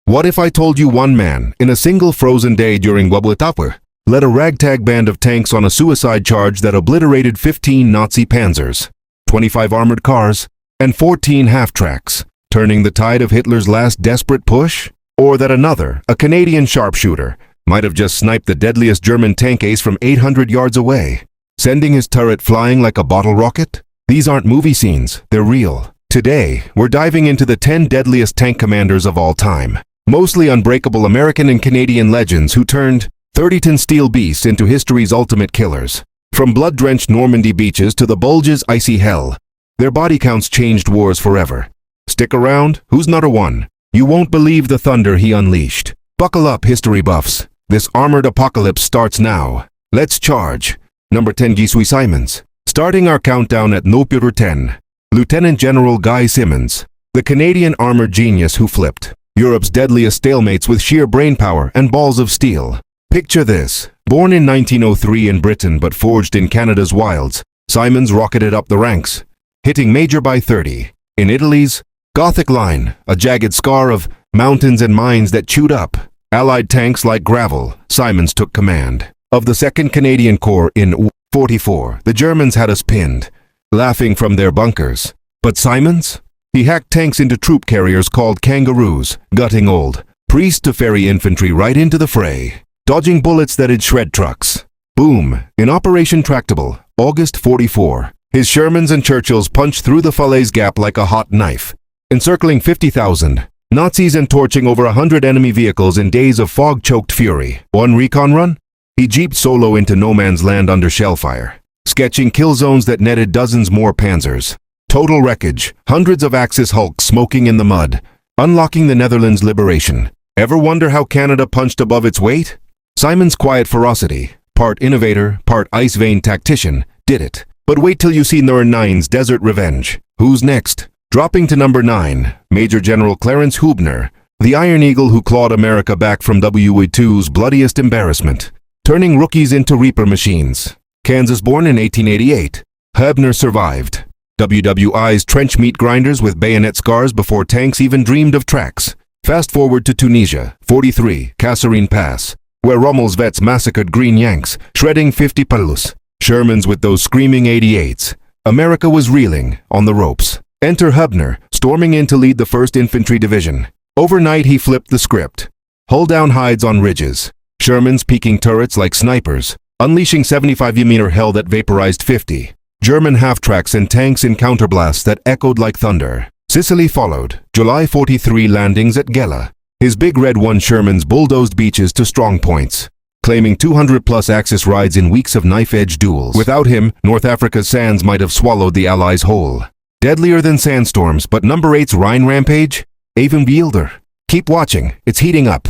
What if I told you one man, in a single frozen day during WWII, led a ragtag band of tanks on a suicide charge that obliterated 15 Nazi Panzers, 25 armored cars, and 14 half-tracks, turning the tide of Hitler's last desperate push? Or that another, a Canadian sharpshooter, might have just sniped the deadliest German tank ace from 800 yards away, sending his turret flying like a bottle rocket? These aren't movie scenes, they're real. Today, we're diving into the 10 deadliest tank commanders of all time, mostly unbreakable American and Canadian legends who turned 30-ton steel beasts into history's ultimate killers. From blood-drenched Normandy beaches to the Bulge's icy hell, their body counts changed wars forever. Stick around, who's number 1? You won't believe the thunder he unleashed. Buckle up, history buffs. This armored apocalypse starts now. Let's charge. Number 10, Gisui Simons. Starting our countdown at number 10, Lieutenant General Guy Simonds, the Canadian armored genius who flipped Europe's deadliest stalemates with sheer brainpower and balls of steel. Picture this. Born in 1903 in Britain but forged in Canada's wilds, Simons rocketed up the ranks, hitting major by 30. In Italy's Gothic line, a jagged scar of mountains and mines that chewed up Allied tanks like gravel, Simons took command of the 2nd Canadian Corps in 44. The Germans had us pinned, laughing from their bunkers. But Simons? He hacked tanks into troop carriers called kangaroos, gutting old priest to ferry infantry right into the fray, dodging bullets that'd shred trucks. Boom! In Operation Tractable, August 44, his Shermans and Churchills punched through the Falaise Gap like a hot knife, encircling 50,000 Nazis and torching over 100 enemy vehicles in days of fog-choked fury. One recon run? He jeeped solo into no man's land under shellfire, sketching kill zones that netted dozens more panzers. Total wreckage, hundreds of Axis hulks smoking in the mud, unlocking the Netherlands' liberation. Ever wonder how Canada punched above its weight? Simon's quiet ferocity, part innovator, part ice vein tactician, did it. But wait till you see number 9's Desert Revenge. Who's next? Dropping to number 9, Major General Clarence Hubner, the Iron Eagle who clawed America back from WWII's bloodiest embarrassment, turning rookies into Reaper machines. Kansas-born in 1888, Hubner survived WWII's trench meat grinders with bayonet scars before tanks even dreamed of tracks. Fast forward to Tunisia, 43, Kasserine Pass, where Rommel's vets massacred Green Yanks, shredding 50 Palus. Shermans with those screaming 88s. America was reeling, on the ropes. Enter Hubner, storming in to lead the 1st Infantry Division. Overnight he flipped the script. Hull down hides on ridges, Shermans peeking turrets like snipers, unleashing 75mm hell that vaporized 50. German half-tracks and tanks in counterblasts that echoed like thunder. Sicily followed, July 43 landings at Gela. His Big Red won Sherman's bulldozed beaches to strong points, claiming 200-plus Axis rides in weeks of knife-edge duels. Without him, North Africa's sands might have swallowed the Allies whole. Deadlier than sandstorms, but number 8's Rhine Rampage? Even wielder. Keep watching, it's heating up.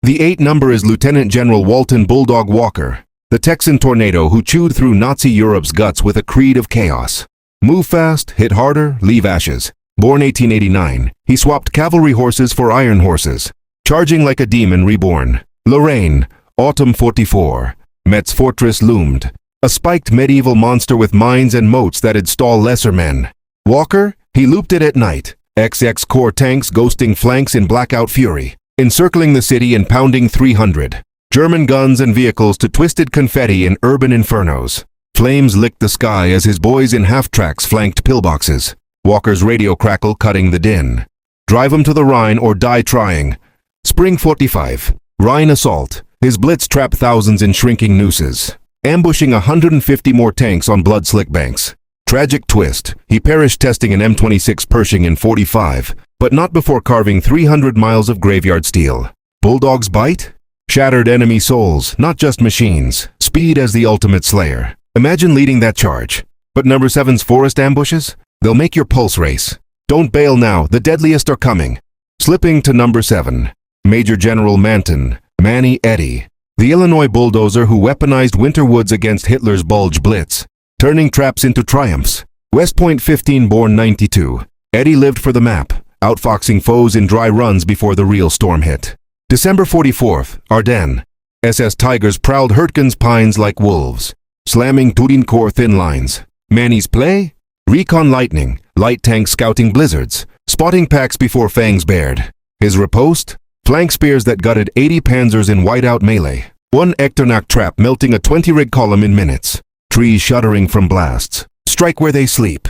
The 8 number is Lieutenant General Walton Bulldog Walker, the Texan tornado who chewed through Nazi Europe's guts with a creed of chaos. Move fast, hit harder, leave ashes. Born 1889, he swapped cavalry horses for iron horses, charging like a demon reborn. Lorraine, autumn 44. Metz fortress loomed, a spiked medieval monster with mines and moats that'd stall lesser men. Walker, he looped it at night, XX Corps tanks ghosting flanks in blackout fury, encircling the city and pounding 300. German guns and vehicles to twisted confetti in urban infernos. Flames licked the sky as his boys in half-tracks flanked pillboxes. Walker's radio crackle cutting the din. Drive 'em to the Rhine or die trying. Spring 45. Rhine assault. His blitz trapped thousands in shrinking nooses, ambushing 150 more tanks on blood-slick banks. Tragic twist. He perished testing an M26 Pershing in 45, but not before carving 300 miles of graveyard steel. Bulldog's bite? Shattered enemy souls, not just machines. Speed as the ultimate slayer. Imagine leading that charge. But number 7's forest ambushes? They'll make your pulse race. Don't bail now, the deadliest are coming. Slipping to number 7. Major General Manton, Manny Eddy, the Illinois bulldozer who weaponized winter woods against Hitler's Bulge blitz, turning traps into triumphs. West Point 15 born 92. Eddy lived for the map, outfoxing foes in dry runs before the real storm hit. December 44th, Ardennes. SS Tigers prowled Hurtgen's pines like wolves, slamming Tourincourt thin lines. Manny's play? Recon lightning, light tanks scouting blizzards, spotting packs before fangs bared. His riposte? Flank spears that gutted 80 panzers in whiteout melee. One Echternach trap melting a 20-rig column in minutes. Trees shuddering from blasts. Strike where they sleep.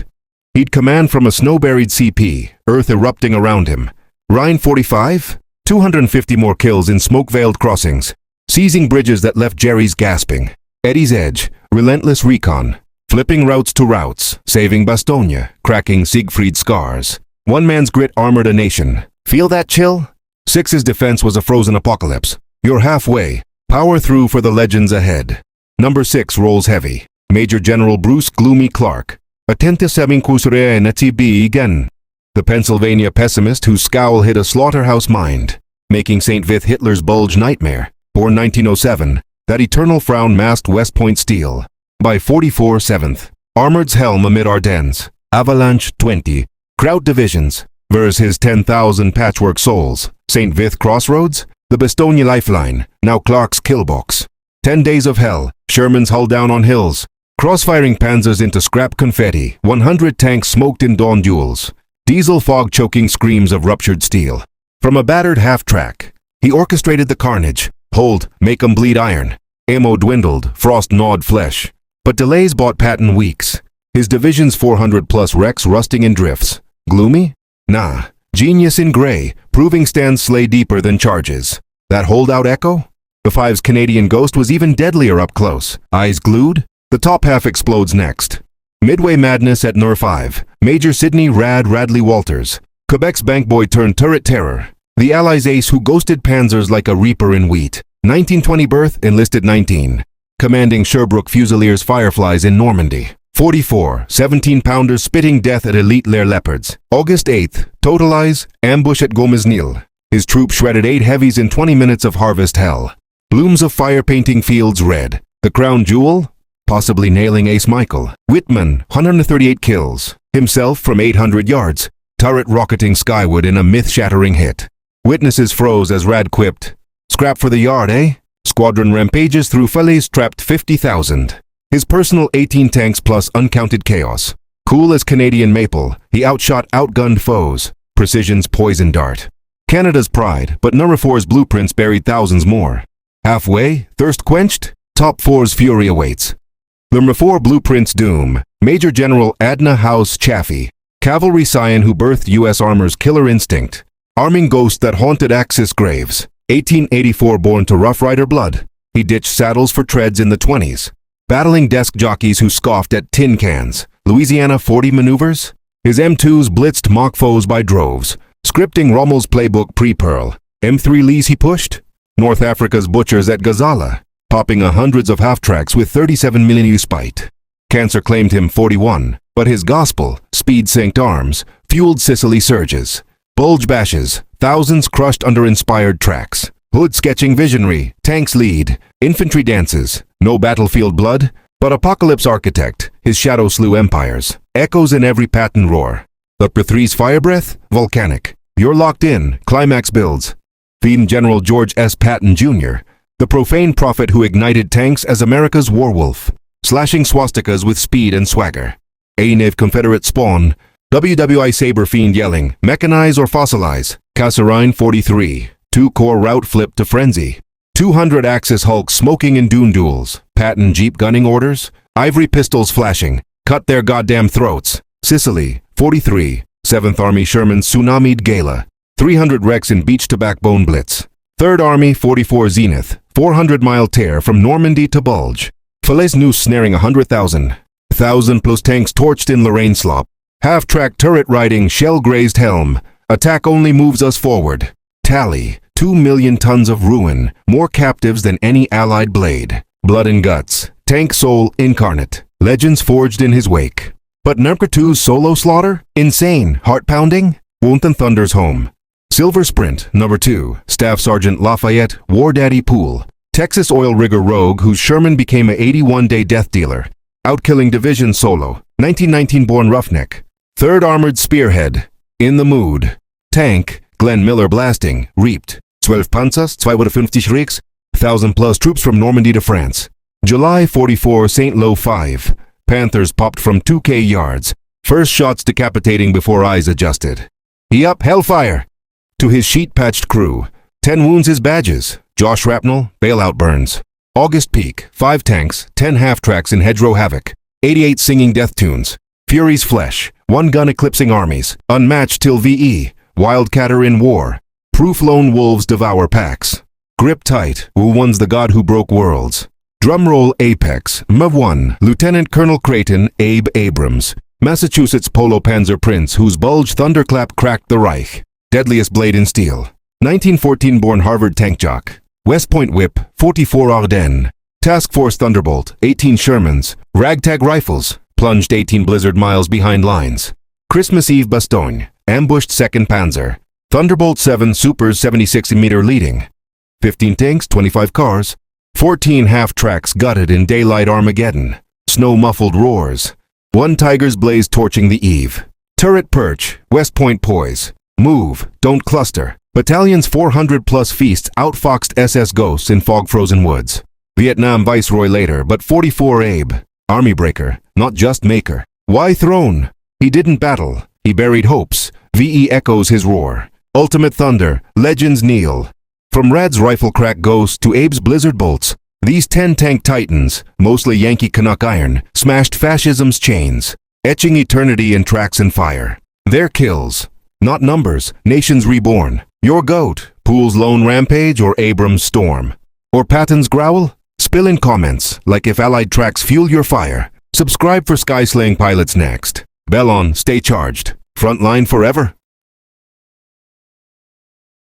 He'd command from a snow-buried CP, earth erupting around him. Rhine 45? 250 more kills in smoke-veiled crossings. Seizing bridges that left Jerry's gasping. Eddie's Edge, relentless recon. Flipping routes to routes, saving Bastogne, cracking Siegfried's scars. One man's grit armored a nation. Feel that chill? 6's defense was a frozen apocalypse. You're halfway. Power through for the legends ahead. Number 6 rolls heavy. Major General Bruce Gloomy Clark. Attente saming kusure natibi again. The Pennsylvania pessimist whose scowl hid a slaughterhouse mind, making St. Vith Hitler's Bulge nightmare. Born 1907, that eternal frown masked West Point steel. By 44 7th. Armored's helm amid Ardennes. Avalanche 20. Kraut divisions. Versus his 10,000 patchwork souls. St. Vith Crossroads? The Bastogne lifeline, now Clark's killbox. 10 days of hell, Sherman's hull down on hills. Cross-firing panzers into scrap confetti, 100 tanks smoked in dawn duels. Diesel fog choking screams of ruptured steel. From a battered half-track, he orchestrated the carnage. Hold, make 'em bleed iron. Ammo dwindled, frost gnawed flesh. But delays bought Patton weeks. His division's 400-plus wrecks rusting in drifts. Gloomy? Nah. Genius in gray, proving stands slay deeper than charges. That holdout echo? The 5's Canadian ghost was even deadlier up close. Eyes glued? The top half explodes next. Midway madness at Nur 5. Major Sidney Radley Walters. Quebec's bankboy turned turret terror. The Allies' ace who ghosted panzers like a reaper in wheat. 1920 birth, enlisted 19. Commanding Sherbrooke Fusiliers Fireflies in Normandy. 44, 17-pounders spitting death at elite lair leopards. August 8th, totalize, ambush at Gomesnil. His troop shredded 8 heavies in 20 minutes of harvest hell. Blooms of fire painting fields red. The crown jewel? Possibly nailing Ace Michael. Whitman, 138 kills. Himself from 800 yards. Turret rocketing skyward in a myth-shattering hit. Witnesses froze as Rad quipped. Scrap for the yard, eh? Squadron rampages through Falaise trapped 50,000. His personal 18 tanks plus uncounted chaos. Cool as Canadian maple, he outgunned foes. Precision's poison dart. Canada's pride, but Number 4's blueprints buried thousands more. Halfway, thirst quenched? Top 4's fury awaits. Number 4 blueprints doom. Major General Adna House Chaffee. Cavalry scion who birthed U.S. Armor's killer instinct. Arming ghost that haunted Axis graves. 1884 born to Rough Rider blood. He ditched saddles for treads in the 20s. Battling desk jockeys who scoffed at tin cans. Louisiana 40 maneuvers? His M2s blitzed mock foes by droves. Scripting Rommel's playbook pre-Pearl. M3 Lees he pushed? North Africa's butchers at Gazala. Popping hundreds of half-tracks with 37 million spite. Cancer claimed him 41, but his gospel, speed-synced arms, fueled Sicily surges. Bulge bashes, thousands crushed under inspired tracks. Hood sketching visionary, tanks lead, infantry dances. No battlefield blood, but apocalypse architect, his shadow slew empires. Echoes in every Patton roar. The P3's fire breath? Volcanic. You're locked in, climax builds. Fiend General George S. Patton Jr., the profane prophet who ignited tanks as America's warwolf, slashing swastikas with speed and swagger. A-Nav Confederate spawn, WWII saber fiend yelling, mechanize or fossilize. Kasserine 43, 2-core route flipped to frenzy. 200 Axis Hulks smoking in dune duels. Patton Jeep gunning orders. Ivory pistols flashing. Cut their goddamn throats. Sicily, 43, 7th Army Sherman tsunami'd Gala. 300 wrecks in beach to backbone blitz. 3rd Army 44 Zenith, 400-mile tear from Normandy to Bulge. Falaise noose snaring 100,000. 1,000 plus tanks torched in Lorraine slop. Half-track turret riding shell-grazed helm. Attack only moves us forward. Tally, 2 million tons of ruin, more captives than any Allied blade. Blood and guts, tank soul incarnate, legends forged in his wake. But Number 2's solo slaughter? Insane, heart-pounding? Wonton Thunder's home. Silver Sprint, Number 2, Staff Sergeant Lafayette, War Daddy Poole. Texas oil rigger rogue whose Sherman became a 81-day death dealer. Outkilling division solo, 1919-born roughneck. 3rd Armored Spearhead, in the mood. Tank, Glenn Miller blasting, reaped. 12 Panzers, 250 Rigs, 1,000-plus troops from Normandy to France. July 44, St. Lo 5. Panthers popped from 2K yards. First shots decapitating before eyes adjusted. He up, hellfire! To his sheet-patched crew, 10 wounds his badges, jaw shrapnel, bailout burns. August peak, 5 tanks, 10 half-tracks in hedgerow havoc, 88 singing death tunes. Fury's flesh, 1 gun eclipsing armies, unmatched till VE, wildcatter in war. Proof lone wolves devour packs. Grip tight, who one's the god who broke worlds. Drumroll apex, MV1, Lieutenant Colonel Creighton, Abe Abrams. Massachusetts Polo Panzer Prince whose Bulge thunderclap cracked the Reich. Deadliest blade in steel. 1914-born Harvard tank jock. West Point whip, 44 Ardennes. Task Force Thunderbolt, 18 Shermans. Ragtag rifles, plunged 18 blizzard miles behind lines. Christmas Eve Bastogne, ambushed 2nd Panzer. Thunderbolt 7 Supers 76mm leading. 15 tanks, 25 cars. 14 half-tracks gutted in daylight Armageddon. Snow-muffled roars. 1 Tiger's blaze torching the eve. Turret perch, West Point poise. Move, don't cluster. Battalion's 400-plus feasts outfoxed SS ghosts in fog-frozen woods. Vietnam Viceroy later, but 44 Abe. Army breaker, not just maker. Why throne? He didn't battle. He buried hopes. VE echoes his roar. Ultimate thunder, legends kneel. From Rad's rifle crack ghost to Abe's blizzard bolts, these 10 tank titans, mostly Yankee Canuck iron, smashed fascism's chains, etching eternity in tracks and fire. Their kills, not numbers, nations reborn. Your goat, Poole's lone rampage or Abrams' storm. Or Patton's growl? Spill in comments, like if Allied tracks fuel your fire. Subscribe for sky-slaying pilots next. Bell on, stay charged. Frontline forever.